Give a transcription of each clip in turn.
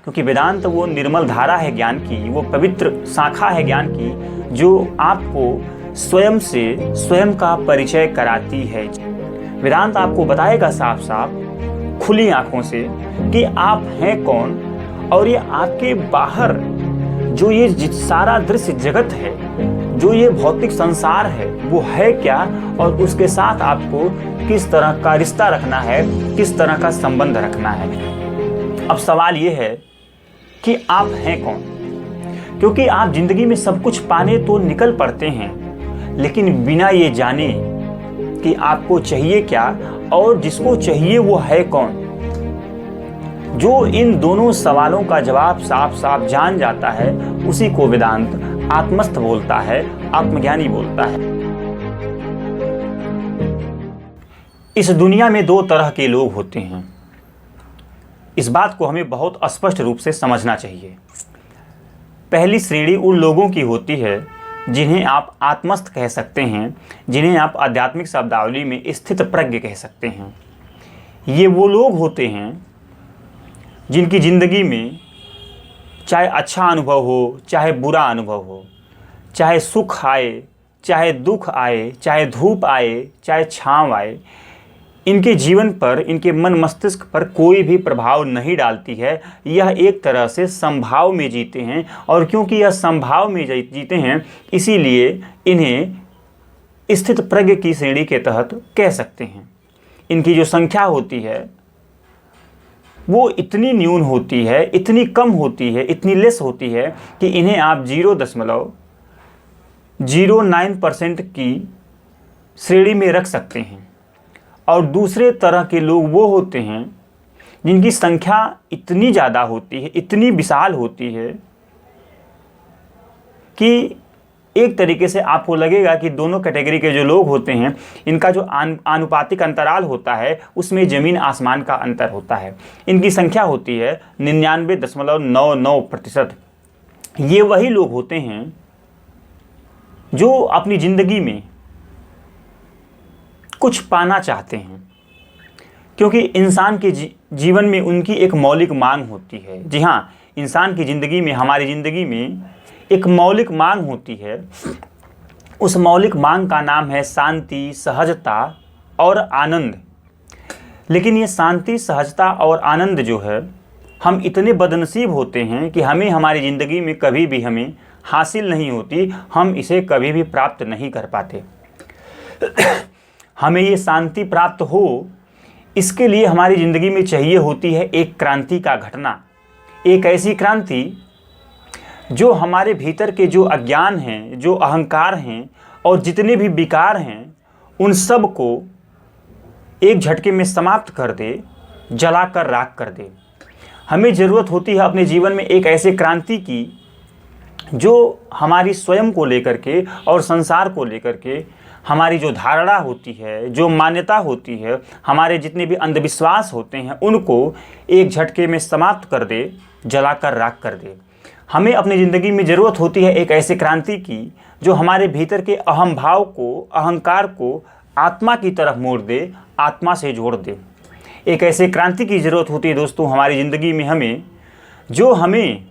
क्योंकि वेदांत वो निर्मल धारा है ज्ञान की, वो पवित्र शाखा है ज्ञान की, जो आपको स्वयं से स्वयं का परिचय कराती है। वेदांत आपको बताएगा साफ साफ खुली आंखों से कि आप हैं कौन, और ये आपके बाहर जो ये सारा दृश्य जगत है, जो ये भौतिक संसार है, वो है क्या, और उसके साथ आपको किस तरह का रिश्ता रखना है, किस तरह का संबंध रखना है। अब सवाल ये है कि आप हैं कौन, क्योंकि आप जिंदगी में सब कुछ पाने तो निकल पड़ते हैं, लेकिन बिना ये जाने कि आपको चाहिए क्या और जिसको चाहिए वो है कौन। जो इन दोनों सवालों का जवाब साफ साफ जान जाता है, उसी को वेदांत आत्मस्थ बोलता है, आत्मज्ञानी बोलता है। इस दुनिया में दो तरह के लोग होते हैं, इस बात को हमें बहुत स्पष्ट रूप से समझना चाहिए। पहली श्रेणी उन लोगों की होती है जिन्हें आप आत्मस्थ कह सकते हैं, जिन्हें आप आध्यात्मिक शब्दावली में स्थित प्रज्ञ कह सकते हैं। ये वो लोग होते हैं जिनकी ज़िंदगी में चाहे अच्छा अनुभव हो, चाहे बुरा अनुभव हो, चाहे सुख आए, चाहे दुख आए, चाहे धूप आए, चाहे छाँव आए, इनके जीवन पर, इनके मन मस्तिष्क पर कोई भी प्रभाव नहीं डालती है। यह एक तरह से संभाव में जीते हैं, और क्योंकि यह संभाव में जीते हैं, इसीलिए इन्हें स्थित प्रज्ञ की श्रेणी के तहत कह सकते हैं। इनकी जो संख्या होती है वो इतनी न्यून होती है, इतनी कम होती है, इतनी लेस होती है कि इन्हें आप 0.09% की श्रेणी में रख सकते हैं। और दूसरे तरह के लोग वो होते हैं जिनकी संख्या इतनी ज़्यादा होती है, इतनी विशाल होती है कि एक तरीके से आपको लगेगा कि दोनों कैटेगरी के जो लोग होते हैं, इनका जो आनुपातिक अंतराल होता है उसमें ज़मीन आसमान का अंतर होता है। इनकी संख्या होती है 99.99%। ये वही लोग होते हैं जो अपनी ज़िंदगी में कुछ पाना चाहते हैं, क्योंकि इंसान के जीवन में उनकी एक मौलिक मांग होती है। जी हाँ, इंसान की ज़िंदगी में, हमारी ज़िंदगी में एक मौलिक मांग होती है। उस मौलिक मांग का नाम है शांति, सहजता और आनंद। लेकिन ये शांति, सहजता और आनंद जो है, हम इतने बदनसीब होते हैं कि हमें हमारी ज़िंदगी में कभी भी हमें हासिल नहीं होती, हम इसे कभी भी प्राप्त नहीं कर पाते। हमें ये शांति प्राप्त हो, इसके लिए हमारी ज़िंदगी में चाहिए होती है एक क्रांति का घटना, एक ऐसी क्रांति जो हमारे भीतर के जो अज्ञान हैं, जो अहंकार हैं और जितने भी विकार हैं, उन सब को एक झटके में समाप्त कर दे, जलाकर राख कर दे। हमें ज़रूरत होती है अपने जीवन में एक ऐसे क्रांति की जो हमारी स्वयं को लेकर के और संसार को लेकर के हमारी जो धारणा होती है, जो मान्यता होती है, हमारे जितने भी अंधविश्वास होते हैं, उनको एक झटके में समाप्त कर दे, जलाकर राख कर दे। हमें अपनी ज़िंदगी में ज़रूरत होती है एक ऐसी क्रांति की जो हमारे भीतर के अहम भाव को, अहंकार को आत्मा की तरफ मोड़ दे, आत्मा से जोड़ दे। एक ऐसे क्रांति की ज़रूरत होती है दोस्तों हमारी ज़िंदगी में हमें, जो हमें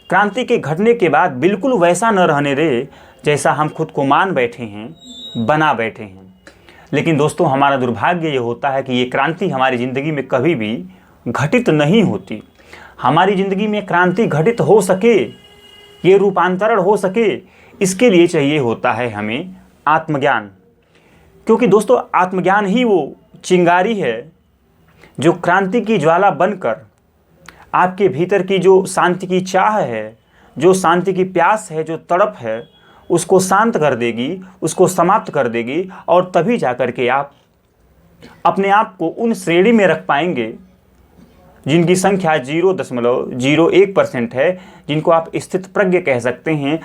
क्रांति के घटने के बाद बिल्कुल वैसा न रहने दे जैसा हम खुद को मान बैठे हैं, बना बैठे हैं। लेकिन दोस्तों, हमारा दुर्भाग्य ये होता है कि ये क्रांति हमारी ज़िंदगी में कभी भी घटित नहीं होती। हमारी ज़िंदगी में क्रांति घटित हो सके, ये रूपांतरण हो सके, इसके लिए चाहिए होता है हमें आत्मज्ञान। क्योंकि दोस्तों, आत्मज्ञान ही वो चिंगारी है जो क्रांति की ज्वाला बनकर आपके भीतर की जो शांति की चाह है, जो शांति की प्यास है, जो तड़प है, उसको शांत कर देगी, उसको समाप्त कर देगी। और तभी जाकर के आप अपने आप को उन श्रेणी में रख पाएंगे जिनकी संख्या 0.01% है, जिनको आप स्थित प्रज्ञ कह सकते हैं,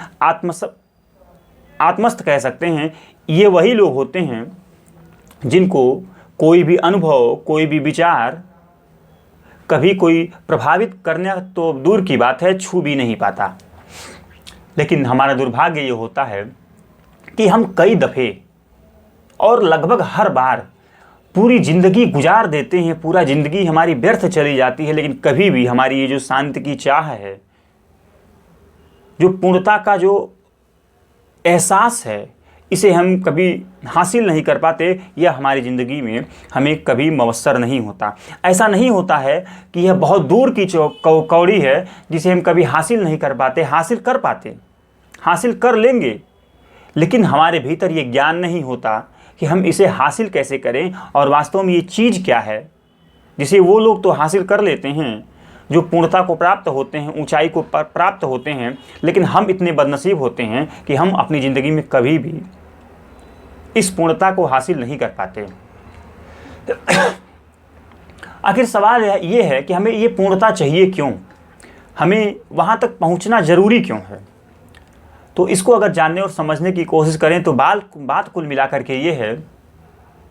आत्मस्थ कह सकते हैं। ये वही लोग होते हैं जिनको कोई भी अनुभव, कोई भी विचार कभी कोई प्रभावित करने तो दूर की बात है, छू भी नहीं पाता। लेकिन हमारा दुर्भाग्य ये होता है कि हम कई दफ़े और लगभग हर बार पूरी ज़िंदगी गुजार देते हैं, पूरा ज़िंदगी हमारी व्यर्थ चली जाती है, लेकिन कभी भी हमारी ये जो शांति की चाह है, जो पूर्णता का जो एहसास है, इसे हम कभी हासिल नहीं कर पाते, यह हमारी ज़िंदगी में हमें कभी मवस्सर नहीं होता। ऐसा नहीं होता है कि यह बहुत दूर की कौड़ी है जिसे हम कभी हासिल नहीं कर पाते। हासिल कर लेंगे, लेकिन हमारे भीतर ये ज्ञान नहीं होता कि हम इसे हासिल कैसे करें और वास्तव में ये चीज़ क्या है जिसे वो लोग तो हासिल कर लेते हैं जो पूर्णता को प्राप्त होते हैं, ऊंचाई को प्राप्त होते हैं, लेकिन हम इतने बदनसीब होते हैं कि हम अपनी ज़िंदगी में कभी भी इस पूर्णता को हासिल नहीं कर पाते। आखिर सवाल ये है कि हमें ये पूर्णता चाहिए क्यों, हमें वहाँ तक पहुँचना ज़रूरी क्यों है। तो इसको अगर जानने और समझने की कोशिश करें तो बात कुल मिलाकर के ये है,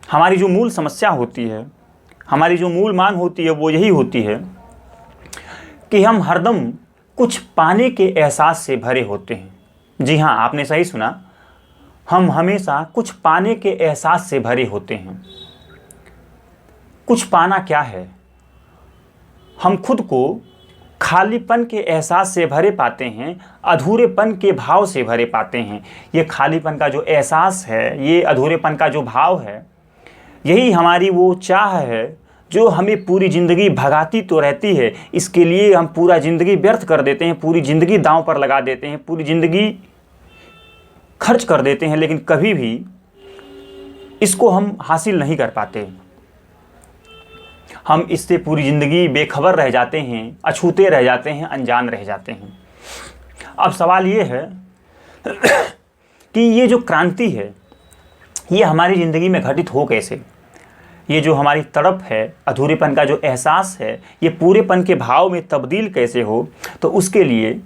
हमारी जो मूल समस्या होती है, हमारी जो मूल मांग होती है, वो यही होती है कि हम हरदम कुछ पाने के एहसास से भरे होते हैं। जी हाँ, आपने सही सुना, हम हमेशा कुछ पाने के एहसास से भरे होते हैं। कुछ पाना क्या है? हम खुद को खालीपन के एहसास से भरे पाते हैं, अधूरेपन के भाव से भरे पाते हैं। ये खालीपन का जो एहसास है, ये अधूरेपन का जो भाव है, यही हमारी वो चाह है जो हमें पूरी ज़िंदगी भगाती तो रहती है। इसके लिए हम पूरा ज़िंदगी व्यर्थ कर देते हैं, पूरी ज़िंदगी दांव पर लगा देते हैं, पूरी ज़िंदगी खर्च कर देते हैं, लेकिन कभी भी इसको हम हासिल नहीं कर पाते। हम इससे पूरी ज़िंदगी बेखबर रह जाते हैं, अछूते रह जाते हैं, अनजान रह जाते हैं। अब सवाल ये है कि ये जो क्रांति है, ये हमारी ज़िंदगी में घटित हो कैसे? ये जो हमारी तड़प है, अधूरेपन का जो एहसास है, ये पूरेपन के भाव में तब्दील कैसे हो? तो उसके लिए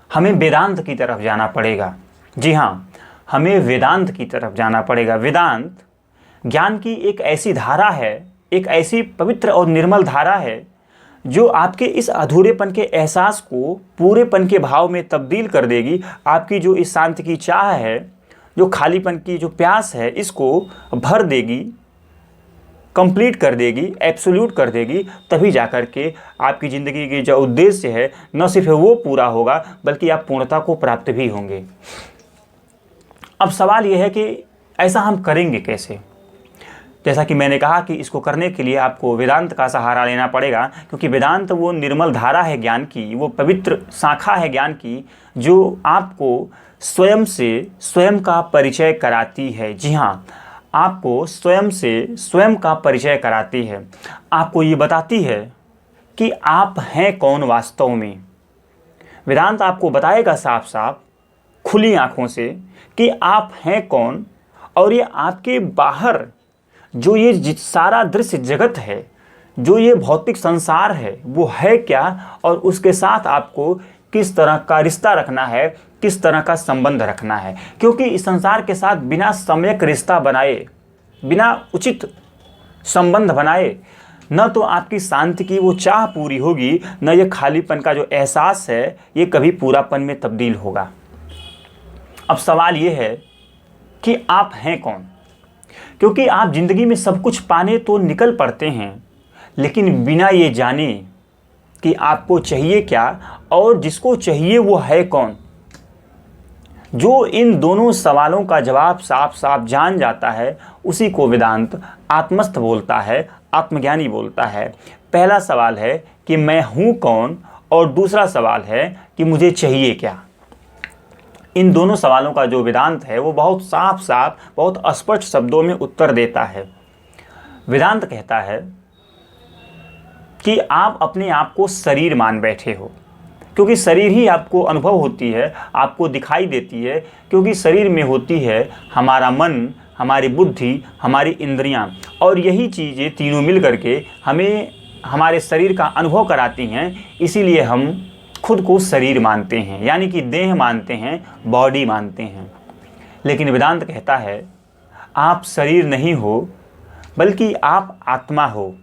हमें वेदांत की तरफ जाना पड़ेगा। जी हाँ, हमें वेदांत की तरफ जाना पड़ेगा। वेदांत ज्ञान की एक ऐसी धारा है, एक ऐसी पवित्र और निर्मल धारा है जो आपके इस अधूरेपन के एहसास को पूरेपन के भाव में तब्दील कर देगी। आपकी जो इस शांति की चाह है, जो खालीपन की जो प्यास है, इसको भर देगी, कंप्लीट कर देगी, एब्सोल्यूट कर देगी। तभी जाकर के आपकी ज़िंदगी की जो उद्देश्य है, न सिर्फ वो पूरा होगा बल्कि आप पूर्णता को प्राप्त भी होंगे। अब सवाल यह है कि ऐसा हम करेंगे कैसे? जैसा कि मैंने कहा कि इसको करने के लिए आपको वेदांत का सहारा लेना पड़ेगा, क्योंकि वेदांत वो निर्मल धारा है ज्ञान की, वो पवित्र शाखा है ज्ञान की, जो आपको स्वयं से स्वयं का परिचय कराती है। जी हाँ, आपको स्वयं से स्वयं का परिचय कराती है। आपको ये बताती है कि आप हैं कौन वास्तव में। वेदांत आपको बताएगा साफ साफ, खुली आँखों से, कि आप हैं कौन, और ये आपके बाहर जो ये सारा दृश्य जगत है, जो ये भौतिक संसार है, वो है क्या, और उसके साथ आपको किस तरह का रिश्ता रखना है, किस तरह का संबंध रखना है। क्योंकि इस संसार के साथ बिना सम्यक रिश्ता बनाए, बिना उचित संबंध बनाए, न तो आपकी शांति की वो चाह पूरी होगी, न ये खालीपन का जो एहसास है ये कभी पूरापन में तब्दील होगा। अब सवाल ये है कि आप हैं कौन? क्योंकि आप ज़िंदगी में सब कुछ पाने तो निकल पड़ते हैं, लेकिन बिना ये जाने कि आपको चाहिए क्या और जिसको चाहिए वो है कौन। जो इन दोनों सवालों का जवाब साफ साफ जान जाता है, उसी को वेदांत आत्मस्थ बोलता है, आत्मज्ञानी बोलता है। पहला सवाल है कि मैं हूँ कौन, और दूसरा सवाल है कि मुझे चाहिए क्या। इन दोनों सवालों का जो वेदांत है वो बहुत साफ साफ, बहुत स्पष्ट शब्दों में उत्तर देता है। वेदांत कहता है कि आप अपने आप को शरीर मान बैठे हो, क्योंकि शरीर ही आपको अनुभव होती है, आपको दिखाई देती है, क्योंकि शरीर में होती है हमारा मन, हमारी बुद्धि, हमारी इंद्रियां, और यही चीज़ें तीनों मिल करके हमें हमारे शरीर का अनुभव कराती हैं। इसीलिए हम खुद को शरीर मानते हैं, यानी कि देह मानते हैं, बॉडी मानते हैं। लेकिन वेदांत कहता है आप शरीर नहीं हो बल्कि आप आत्मा हो।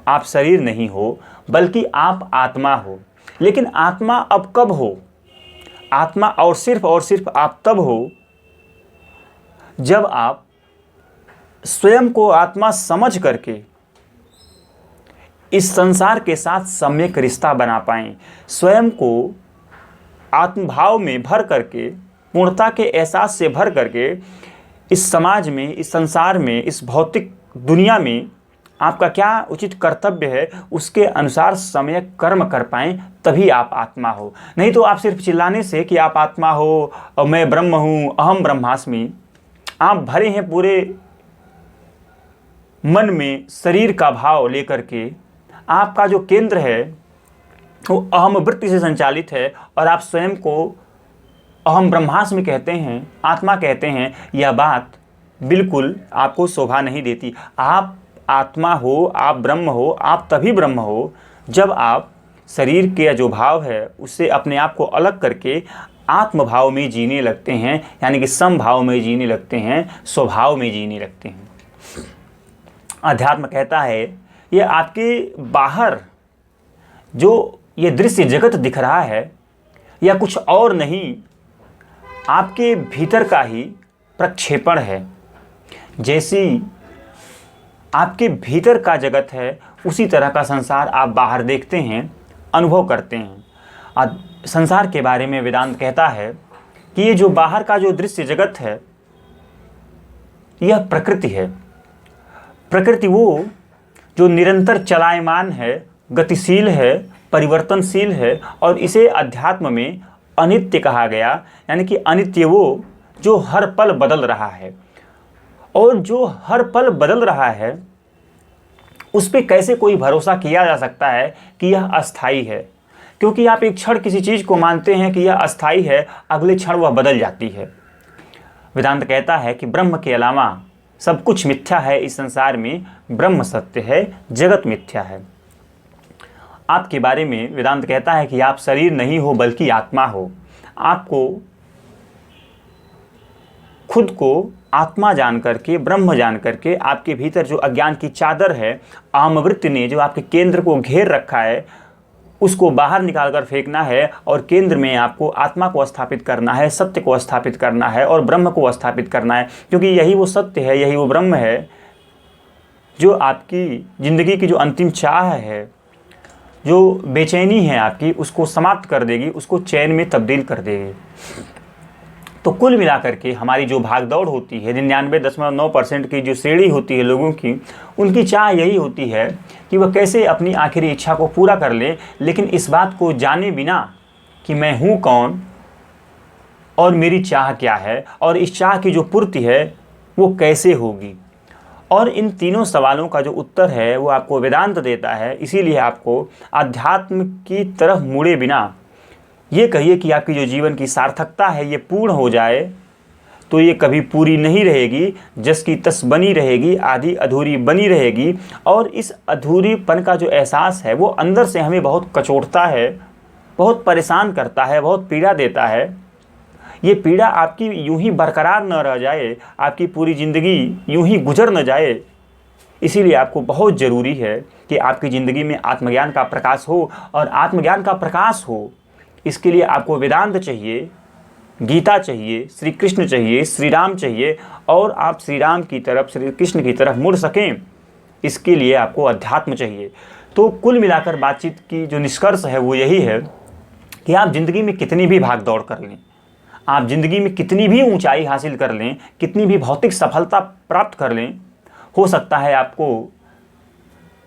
आप शरीर नहीं हो बल्कि आप आत्मा हो। लेकिन आत्मा अब कब हो? आत्मा और सिर्फ आप तब हो जब आप स्वयं को आत्मा समझ करके इस संसार के साथ सम्यक रिश्ता बना पाएं, स्वयं को आत्मभाव में भर करके, पूर्णता के एहसास से भर करके इस समाज में, इस संसार में, इस भौतिक दुनिया में आपका क्या उचित कर्तव्य है उसके अनुसार सम्यक कर्म कर पाएं, तभी आप आत्मा हो। नहीं तो आप सिर्फ चिल्लाने से कि आप आत्मा हो और मैं ब्रह्म हूँ, अहम ब्रह्मास्मि, आप भरे हैं पूरे मन में शरीर का भाव लेकर के, आपका जो केंद्र है वो अहम वृत्ति से संचालित है और आप स्वयं को अहम ब्रह्मास्मि कहते हैं, आत्मा कहते हैं। यह बात बिल्कुल आपको शोभा नहीं देती। आप आत्मा हो, आप ब्रह्म हो, आप तभी ब्रह्म हो जब आप शरीर के जो भाव है उससे अपने आप को अलग करके आत्म भाव में जीने लगते हैं, यानी कि समभाव में जीने लगते हैं, स्वभाव में जीने लगते हैं। अध्यात्म कहता है ये आपके बाहर जो ये दृश्य जगत दिख रहा है या कुछ और नहीं, आपके भीतर का ही प्रक्षेपण है। जैसी आपके भीतर का जगत है उसी तरह का संसार आप बाहर देखते हैं, अनुभव करते हैं। संसार के बारे में वेदांत कहता है कि ये जो बाहर का जो दृश्य जगत है यह प्रकृति है। प्रकृति वो जो निरंतर चलायमान है, गतिशील है, परिवर्तनशील है और इसे अध्यात्म में अनित्य कहा गया, यानी कि अनित्य वो जो हर पल बदल रहा है। और जो हर पल बदल रहा है उस पर कैसे कोई भरोसा किया जा सकता है कि यह अस्थाई है, क्योंकि आप एक क्षण किसी चीज़ को मानते हैं कि यह अस्थाई है, अगले क्षण वह बदल जाती है। वेदांत कहता है कि ब्रह्म के अलावा सब कुछ मिथ्या है इस संसार में, ब्रह्म सत्य है, जगत मिथ्या है। आपके बारे में वेदांत कहता है कि आप शरीर नहीं हो बल्कि आत्मा हो। आपको खुद को आत्मा जान करके, ब्रह्म जान करके, आपके भीतर जो अज्ञान की चादर है, अहमवृत्ति ने जो आपके केंद्र को घेर रखा है, उसको बाहर निकाल कर फेंकना है और केंद्र में आपको आत्मा को स्थापित करना है, सत्य को स्थापित करना है और ब्रह्म को स्थापित करना है। क्योंकि यही वो सत्य है, यही वो ब्रह्म है जो आपकी ज़िंदगी की जो अंतिम चाह है, जो बेचैनी है आपकी, उसको समाप्त कर देगी, उसको चैन में तब्दील कर देगी। तो कुल मिलाकर के हमारी जो भागदौड़ होती है, 99.9% की जो श्रेणी होती है लोगों की, उनकी चाह यही होती है कि वह कैसे अपनी आखिरी इच्छा को पूरा कर ले, लेकिन इस बात को जाने बिना कि मैं हूँ कौन और मेरी चाह क्या है और इस चाह की जो पूर्ति है वो कैसे होगी। और इन तीनों सवालों का जो उत्तर है वो आपको वेदांत देता है। इसीलिए आपको अध्यात्म की तरफ मुड़े बिना ये कहिए कि आपकी जो जीवन की सार्थकता है ये पूर्ण हो जाए, तो ये कभी पूरी नहीं रहेगी, जस की तस बनी रहेगी, आधी अधूरी बनी रहेगी। और इस अधूरीपन का जो एहसास है वो अंदर से हमें बहुत कचोटता है, बहुत परेशान करता है, बहुत पीड़ा देता है। ये पीड़ा आपकी यूं ही बरकरार न रह जाए, आपकी पूरी ज़िंदगी यूं ही गुजर न जाए। इसीलिए आपको बहुत ज़रूरी है कि आपकी ज़िंदगी में आत्मज्ञान का प्रकाश हो। और आत्मज्ञान का प्रकाश हो इसके लिए आपको वेदांत चाहिए, गीता चाहिए, श्री कृष्ण चाहिए, श्री राम चाहिए, और आप श्री राम की तरफ, श्री कृष्ण की तरफ मुड़ सकें इसके लिए आपको अध्यात्म चाहिए। तो कुल मिलाकर बातचीत की जो निष्कर्ष है वो यही है कि आप ज़िंदगी में कितनी भी भाग दौड़ कर लें, आप ज़िंदगी में कितनी भी ऊंचाई हासिल कर लें, कितनी भी भौतिक सफलता प्राप्त कर लें, हो सकता है आपको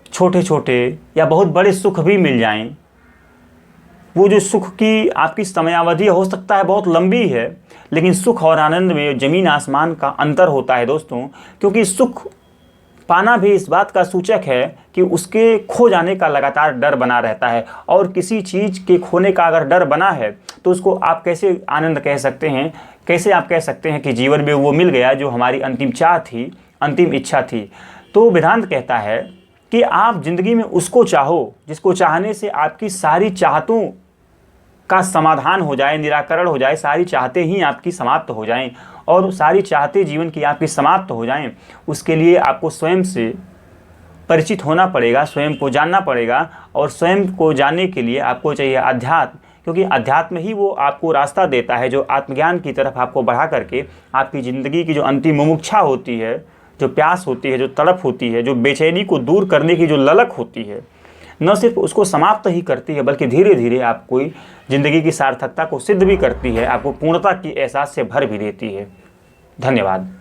छोटे छोटे या बहुत बड़े सुख भी मिल जाएं। वो जो सुख की आपकी समयावधि हो सकता है बहुत लंबी है, लेकिन सुख और आनंद में ज़मीन आसमान का अंतर होता है दोस्तों। क्योंकि सुख पाना भी इस बात का सूचक है कि उसके खो जाने का लगातार डर बना रहता है। और किसी चीज़ के खोने का अगर डर बना है तो उसको आप कैसे आनंद कह सकते हैं, कैसे आप कह सकते हैं कि जीवन में वो मिल गया जो हमारी अंतिम चाह थी, अंतिम इच्छा थी। तो वेदांत कहता है कि आप ज़िंदगी में उसको चाहो जिसको चाहने से आपकी सारी चाहतों का समाधान हो जाए, निराकरण हो जाए, सारी चाहते ही आपकी समाप्त हो जाएं और सारी चाहते जीवन की आपकी समाप्त हो जाएं। उसके लिए आपको स्वयं से परिचित होना पड़ेगा, स्वयं को जानना पड़ेगा। और स्वयं को जानने के लिए आपको चाहिए अध्यात्म, क्योंकि अध्यात्म ही वो आपको रास्ता देता है जो आत्मज्ञान की तरफ आपको बढ़ा करके आपकी ज़िंदगी की जो अंतिम मुमुक्षा होती है, जो प्यास होती है, जो तड़प होती है, जो बेचैनी को दूर करने की जो ललक होती है, न सिर्फ उसको समाप्त ही करती है बल्कि धीरे धीरे आपको ज़िंदगी की सार्थकता को सिद्ध भी करती है, आपको पूर्णता की एहसास से भर भी देती है। धन्यवाद।